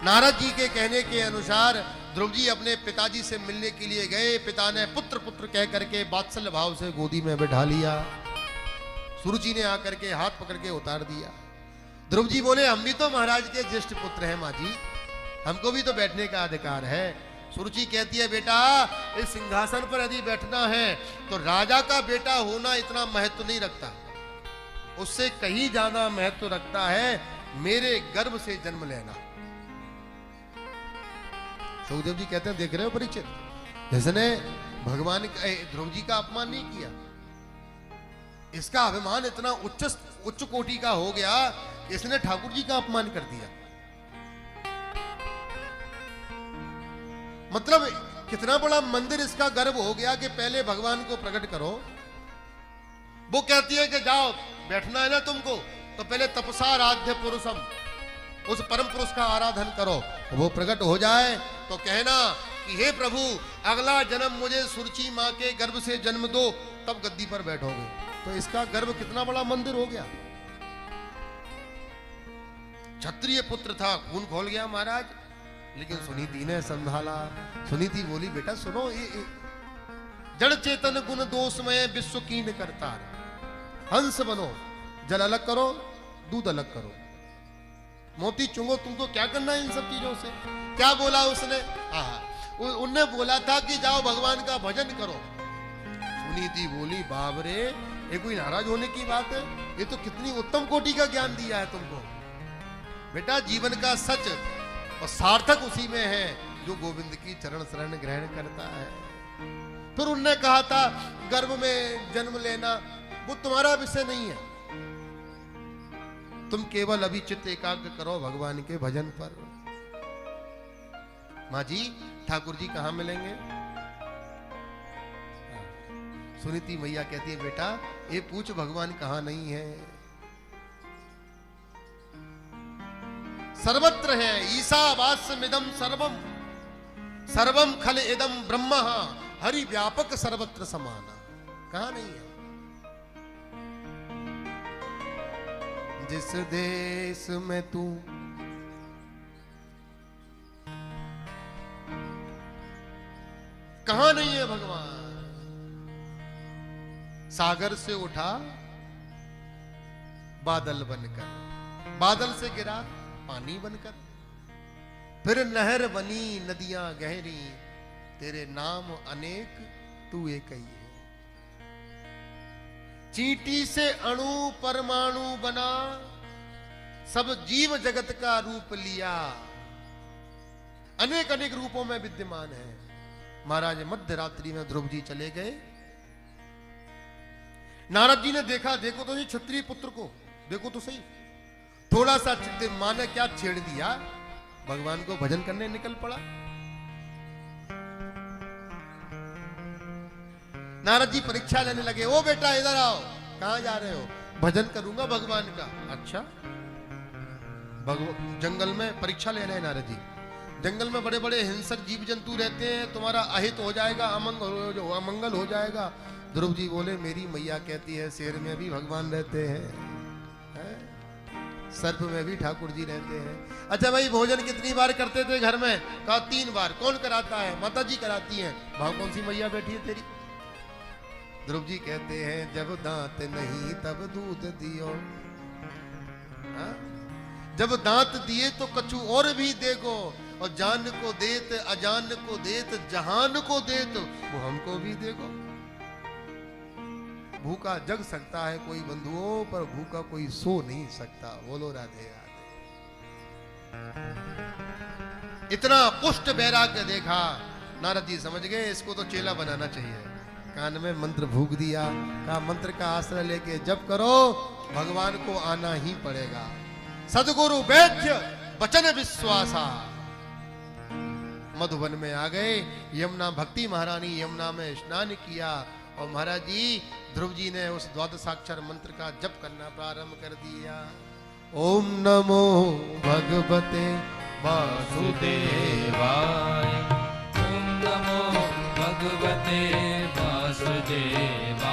नारद जी के कहने के अनुसार ध्रुव जी अपने पिताजी से मिलने के लिए गए। पिता ने पुत्र पुत्र कह करके वात्सल्य भाव से गोदी में बैठा लिया। सुरुचि ने आकर के हाथ पकड़ के उतार दिया। ध्रुव जी बोले, हम भी तो महाराज के ज्येष्ठ पुत्र हैं माँ जी, हमको भी तो बैठने का अधिकार है। सुरुचि कहती है, बेटा इस सिंहासन पर यदि बैठना है तो राजा का बेटा होना इतना महत्व नहीं रखता, उससे कहीं ज्यादा महत्व रखता है मेरे गर्भ से जन्म लेना। सुखदेव जी कहते हैं, देख रहे हो परीक्षित, जिसने भगवान ध्रुव जी का अपमान नहीं किया, इसका अभिमान इतना उच्च कोटि का हो गया, इसने ठाकुर जी का अपमान कर दिया। मतलब कितना बड़ा मंदिर इसका गर्व हो गया कि पहले भगवान को प्रकट करो। वो कहती है कि जाओ बैठना है ना तुमको, तो पहले तपसा आराध्य पुरुषम, उस परम पुरुष का आराधन करो, वो प्रकट हो जाए तो कहना कि हे प्रभु अगला जन्म मुझे सुरुचि मां के गर्भ से जन्म दो, तब गद्दी पर बैठोगे। तो इसका गर्भ कितना बड़ा मंदिर हो गया। क्षत्रिय पुत्र था, खून खोल गया महाराज, लेकिन सुनीति ने संभाला। सुनीति बोली, बेटा सुनो, जड़ चेतन गुण दोषमय विश्व कीन करता, हंस बनो, जल अलग करो दूध अलग करो, मोती चुंगो, तुमको क्या करना है इन सब चीजों से। क्या बोला उसने, उनने बोला था कि जाओ भगवान का भजन करो। सुनीति बोली, बाप रे, ये कोई नाराज होने की बात है, ये तो कितनी उत्तम कोटि का ज्ञान दिया है तुमको। बेटा जीवन का सच और सार्थक उसी में है जो गोविंद की चरण शरण ग्रहण करता है। फिर उनने कहा था गर्भ में जन्म लेना वो तुम्हारा विषय नहीं है, तुम केवल अभी चित्त एकाग्र करो भगवान के भजन पर। माँ जी ठाकुर जी कहां मिलेंगे। सुनीति मैया कहती है, बेटा ये पूछ भगवान कहां नहीं है। सर्वत्र है, ईशावास्यमिदं सर्वम, सर्वम खल इदं ब्रह्म, हरि व्यापक सर्वत्र समाना। कहां नहीं है। जिस देश में तू कहां नहीं है भगवान। सागर से उठा बादल बनकर, बादल से गिरा पानी बनकर, फिर नहर बनी नदियां गहरी, तेरे नाम अनेक तू एक ही है। चींटी से अणु परमाणु बना, सब जीव जगत का रूप लिया, अनेक अनेक रूपों में विद्यमान है। महाराज मध्य रात्रि में ध्रुव जी चले गए। नारद जी ने देखा, देखो तो सही क्षत्रिय पुत्र को, देखो तो सही, थोड़ा सा मां ने क्या छेड़ दिया, भगवान को भजन करने निकल पड़ा। नारद जी परीक्षा लेने लगे, ओ बेटा इधर आओ, कहां जा रहे हो। भजन करूंगा भगवान का। अच्छा, जंगल में परीक्षा ले रहे हैं नारद जी। जंगल में बड़े बड़े हिंसक जीव जंतु रहते हैं, तुम्हारा अहित हो जाएगा, अमंगल हो जाएगा। ध्रुव जी बोले, मेरी मैया कहती है शेर में भी भगवान रहते हैं, सर्प में भी ठाकुर जी रहते हैं। अच्छा भाई, भोजन कितनी बार करते थे घर में। कहा 3 बार। कौन कराता है। माता जी कराती हैं। भाव कौन सी मैया बैठी है तेरी। ध्रुव जी कहते हैं, जब दांत नहीं तब दूध दियो, जब दांत दिए तो कछु और भी देगो, और जान को देत अजान को देत जहान को देत वो हमको भी देगो। भूखा जग सकता है कोई बंधुओं, पर भूखा कोई सो नहीं सकता। बोलो राधे राधे। इतना पुष्ट वैराग्य देखा, नारद जी समझ गए इसको तो चेला बनाना चाहिए। कान में मंत्र फूंक दिया, कहा मंत्र का आश्रय लेके जप करो, भगवान को आना ही पड़ेगा। सदगुरु वैद्य वचन विश्वासा। मधुबन में आ गए। यमुना भक्ति महारानी यमुना में स्नान किया, और महाराज जी ध्रुव जी ने उस द्वादशाक्षर मंत्र का जप करना प्रारंभ कर दिया। ओम नमो भगवते वासुदेवाय, ओम नमो भगवते वासुदेवाय,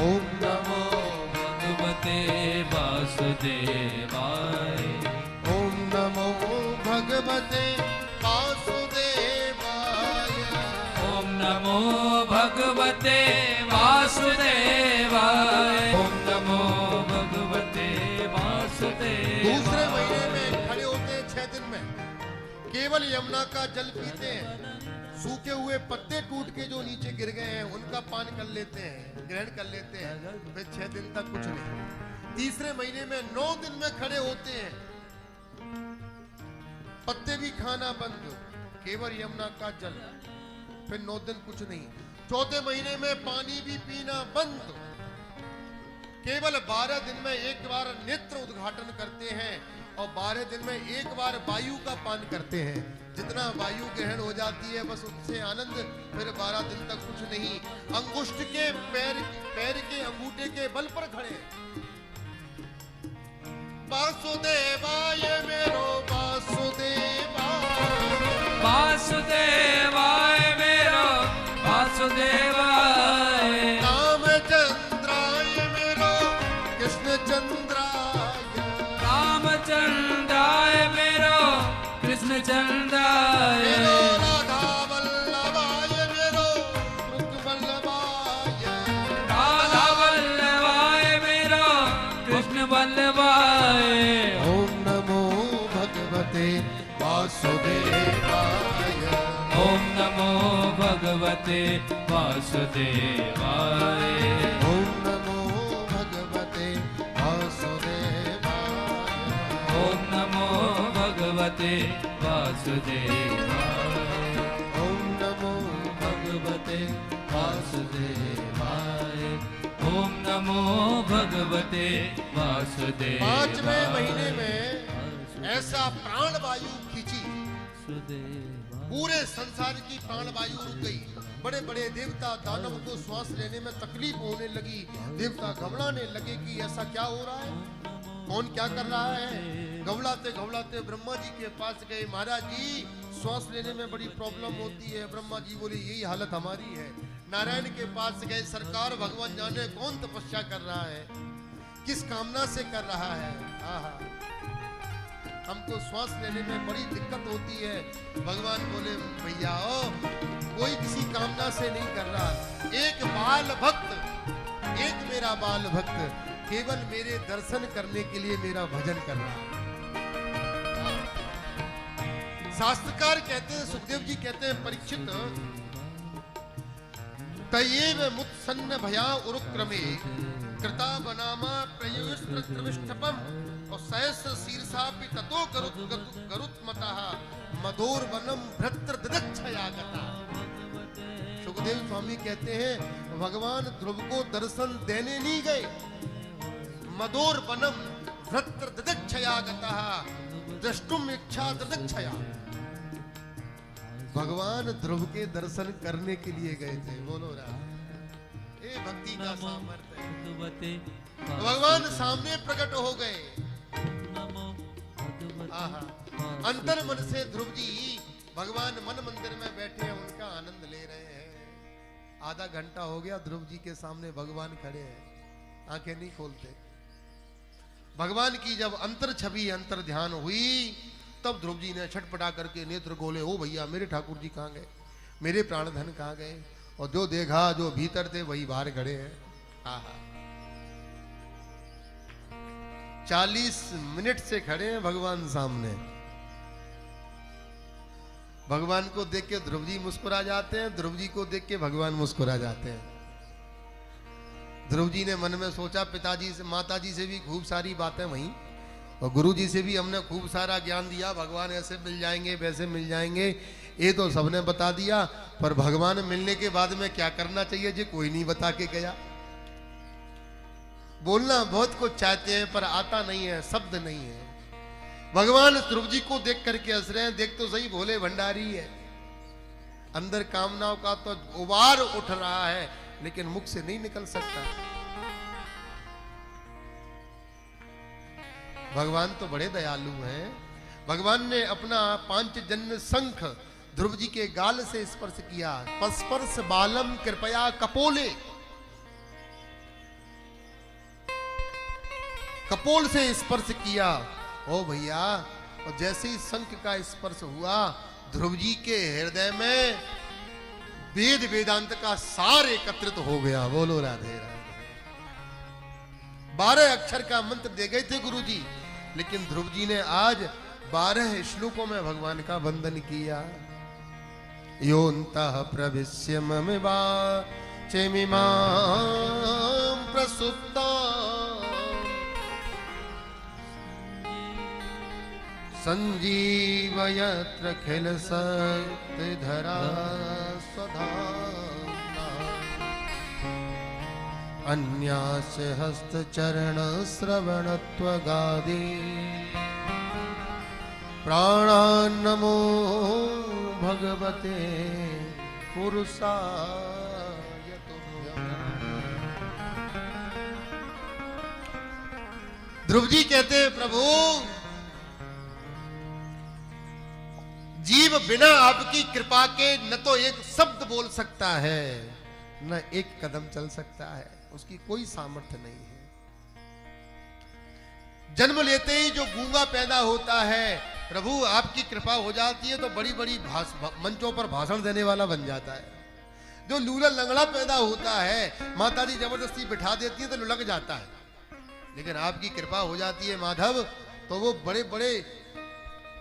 ओम नमो भगवते वासुदेवाय, ओम नमो भगवते वासुदेवाय। ओम नमो भगवते वासुदेवाय। ओम नमो भगवते वासुदेवाय। दूसरे महीने में खड़े होते हैं 6 दिन में, केवल यमुना का जल पीते हैं, सूखे हुए पत्ते टूट के जो नीचे गिर गए हैं उनका पान कर लेते हैं, ग्रहण कर लेते हैं, फिर 6 दिन तक कुछ नहीं। तीसरे महीने में 9 दिन में खड़े होते हैं, पत्ते भी खाना बंद, केवल यमुना का जल, फिर 9 दिन कुछ नहीं। चौथे महीने में पानी भी पीना बंद, केवल 12 दिन में एक बार नेत्र उद्घाटन करते हैं और 12 दिन में एक बार वायु का पान करते हैं। जितना वायु ग्रहण हो जाती है बस उससे आनंद, फिर 12 दिन तक कुछ नहीं। अंगुष्ठ के पैर के अंगूठे के बल पर खड़े। वासुदेवाय मेरो वासुदेवाय। वासुदेवाय मेरो वासुदेवाय। रामचंद्राय मेरो कृष्ण चंद्राय। रामचंद्राय मेरो कृष्ण चंद्राय। मेरो राधा वल्लभाय मेरो कृष्ण वल्लभाय। राधा वल्लभाय मेरो कृष्ण वल्लभाय। ओम नमो भगवते वासुदेवाय। ओम नमो भगवते वासुदेवाय। ओम नमो भगवते वासुदेवाय। ओम नमो भगवते वासुदेवाय। ओम नमो भगवते वासुदेवाय। ओम नमो भगवते वासुदेवाय। 5वें महीने में ऐसा प्राण वायु खींची, पूरे संसार की प्राण वायु रुक गई। बड़े बड़े देवता दानव को श्वास लेने में तकलीफ होने लगी। देवता घबराने लगे कि ऐसा क्या हो रहा है, कौन क्या कर रहा है। घबराते घबराते ब्रह्मा जी के पास गए। महाराज जी श्वास लेने में बड़ी प्रॉब्लम होती है। ब्रह्मा जी बोले यही हालत हमारी है। नारायण के पास गए। सरकार भगवान जाने कौन तपस्या कर रहा है, किस कामना से कर रहा है। आहा, हमको श्वास लेने में बड़ी दिक्कत होती है। भगवान बोले भैया कोई किसी कामना से नहीं कर रहा। एक बाल भक्त, एक मेरा बाल भक्त केवल मेरे दर्शन करने के लिए मेरा भजन कर रहा है। शास्त्रकार कहते हैं, सुखदेव जी कहते हैं, परीक्षित तयेव मुत्सन्न भया उरुक्रमे कृता बनामा प्रयुष्टपम और सहस्र शीर्षापि ततो गरुत्मतः मधुर वनम भ्रत्र ददच्छयागता। सुखदेव स्वामी कहते हैं भगवान ध्रुव को दर्शन देने नहीं गए। मधुर वनम भ्रत्र ददच्छयागता द्रष्टुम इच्छा ददच्छया। भगवान ध्रुव के दर्शन करने के लिए गए थे। बोलो राम, ये भक्ति का सामर्थ्य है। भगवान सामने प्रकट हो गए। आहा, अंतर मन से ध्रुव जी भगवान मन मंदिर में बैठे हैं, उनका आनंद ले रहे हैं। आधा घंटा हो गया ध्रुव जी के सामने भगवान खड़े हैं, आंखें नहीं खोलते। भगवान की जब अंतर छवि अंतर ध्यान हुई तब ध्रुव जी ने छटपटा करके नेत्र खोले। ओ भैया मेरे ठाकुर जी कहाँ गए, मेरे प्राणधन कहाँ गए। और जो देखा जो भीतर थे वही बाहर खड़े हैं। आहा, 40 मिनट से खड़े हैं भगवान सामने। भगवान को देख के ध्रुव जी मुस्कुरा जाते हैं, ध्रुव जी को देख के भगवान मुस्कुरा जाते हैं। ध्रुव जी ने मन में सोचा पिताजी से माताजी से भी खूब सारी बातें वहीं और गुरु जी से भी हमने खूब सारा ज्ञान दिया। भगवान ऐसे मिल जाएंगे वैसे मिल जाएंगे ये तो सबने बता दिया, पर भगवान मिलने के बाद में क्या करना चाहिए जी कोई नहीं बता के गया। बोलना बहुत कुछ चाहते हैं पर आता नहीं है, शब्द नहीं है। भगवान ध्रुव जी को देख करके हंस रहे हैं। देख तो सही भोले भंडारी है, अंदर कामनाओं का तो उबार उठ रहा है लेकिन मुख से नहीं निकल सकता। भगवान तो बड़े दयालु हैं। भगवान ने अपना पांचजन्य शंख ध्रुव जी के गाल से स्पर्श किया। स्पर्श बालम कृपया कपोले, कपोल से स्पर्श किया। ओ भैया और जैसे ही शंख का स्पर्श हुआ, ध्रुव जी के हृदय में वेद वेदांत का सार एकत्रित हो गया। बोलो राधे राधे। 12 अक्षर का मंत्र दे गए थे गुरु जी, लेकिन ध्रुव जी ने आज 12 श्लोकों में भगवान का वंदन किया। योऽन्तः प्रविश्य मम वाचमिमां प्रसुप्तां संजीवयत्र खिल शक्तिधरा स्वधाम्ना अन्यास्य हस्तचरण श्रवणत्वगादि प्राणान्नमो भगवते पुरुषाय तुभ्यम्। ध्रुव जी कहते हैं, प्रभु जीव बिना आपकी कृपा के न तो एक शब्द बोल सकता है, न एक कदम चल सकता है, उसकी कोई सामर्थ्य नहीं है। जन्म लेते ही जो गूंगा पैदा होता है, प्रभु आपकी कृपा हो जाती है तो बड़ी बड़ी मंचों पर भाषण देने वाला बन जाता है। जो लूला लंगड़ा पैदा होता है, माता जी जबरदस्ती बिठा देती है तो लुढ़क जाता है, लेकिन आपकी कृपा हो जाती है माधव, तो वो बड़े बड़े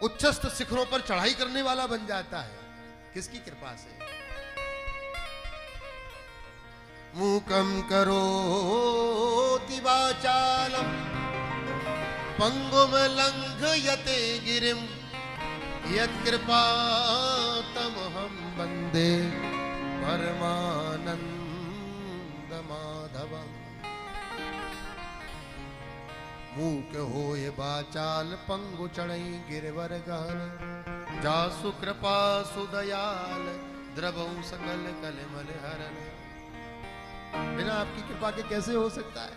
उच्चस्थ शिखरों पर चढ़ाई करने वाला बन जाता है। किसकी कृपा से? मूकं करोति वाचालम पंगुम लंघयते गिरिम यत्कृपातमहं वन्दे परमानंद माधवम्। मूक होय बाचाल पंगु चढ़ई गिरवर गहन जासु कृपा सुदयाल द्रवऊ सकल कलमल हरन। बिना आपकी कृपा के कैसे हो सकता है?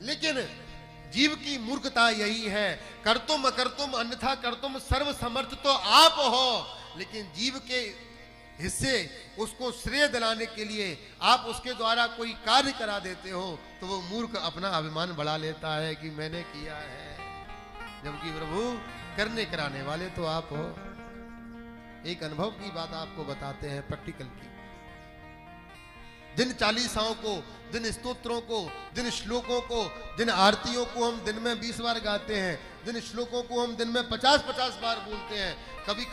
लेकिन जीव की मूर्खता यही है, कर्तुम अकर्तुम अन्यथा कर्तुम सर्व समर्थ तो आप हो, लेकिन जीव के हिस्से उसको श्रेय दिलाने के लिए आप उसके द्वारा कोई कार्य करा देते हो तो वो मूर्ख अपना अभिमान बढ़ा लेता है कि मैंने किया है, जबकि प्रभु करने कराने वाले तो आप हो। एक अनुभव की बात आपको बताते हैं, प्रैक्टिकल की। जिन चालीसाओं को, जिन स्तोत्रों को, जिन श्लोकों को, जिन आरतियों को हम दिन में 20 बार गाते हैं, जिन श्लोकों को हम दिन में 50-50 बार बोलते हैं, कभी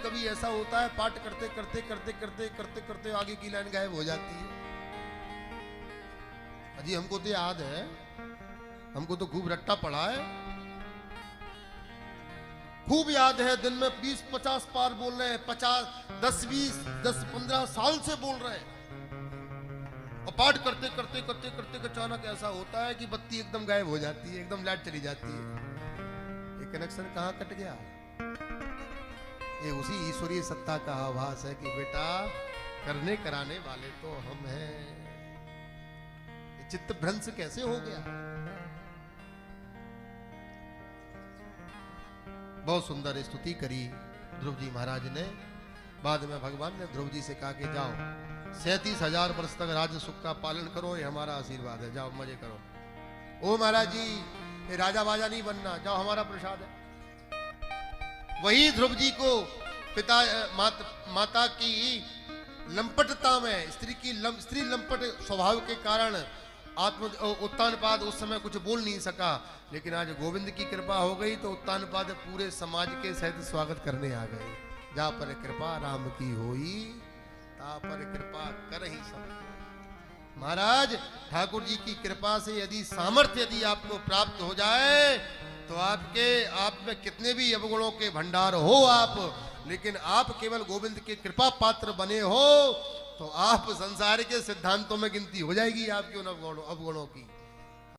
कभी ऐसा होता है पाठ करते करते आगे की लाइन गायब हो जाती है। अजी हमको तो याद है, हमको तो खूब रट्टा पड़ा है, खूब याद है, दिन में 20-50 बार बोल रहे हैं, 10-15 साल से बोल रहे हैं, और पाठ करते अचानक ऐसा होता है कि बत्ती एकदम गायब हो जाती है, एकदम लाइट चली जाती है। ये कनेक्शन कहाँ कट गया? ये उसी ईश्वरीय सत्ता का आभास है कि बेटा करने कराने वाले तो हम हैं। चित्त भ्रंश कैसे हो गया? बहुत सुंदर स्तुति करी ध्रुव जी महाराज ने। बाद में भगवान ने ध्रुव जी से कहा कि जाओ 37,000 वर्ष तक राज्य सुख का पालन करो, ये हमारा आशीर्वाद है, जाओ मजे करो। ओ महाराज जी, ये राजा बाजा नहीं बनना, जाओ हमारा प्रसाद है। वही ध्रुव जी को पिता माता की लंपटता में, स्त्री लंपट स्वभाव के कारण उत्तानपाद उस समय कुछ बोल नहीं सका, लेकिन आज गोविंद की कृपा हो गई तो उत्तानपाद पूरे समाज के सहित स्वागत करने आ गए। जा पर कृपा राम की होई, ता पर कृपा कर ही सब। महाराज ठाकुर जी की कृपा से यदि सामर्थ्य यदि आपको प्राप्त हो जाए तो आप में कितने भी अवगुणों के भंडार हो आप, लेकिन आप केवल गोविंद के कृपा पात्र बने हो तो आप संसार के सिद्धांतों में गिनती हो जाएगी आपके उन अवगुणों की।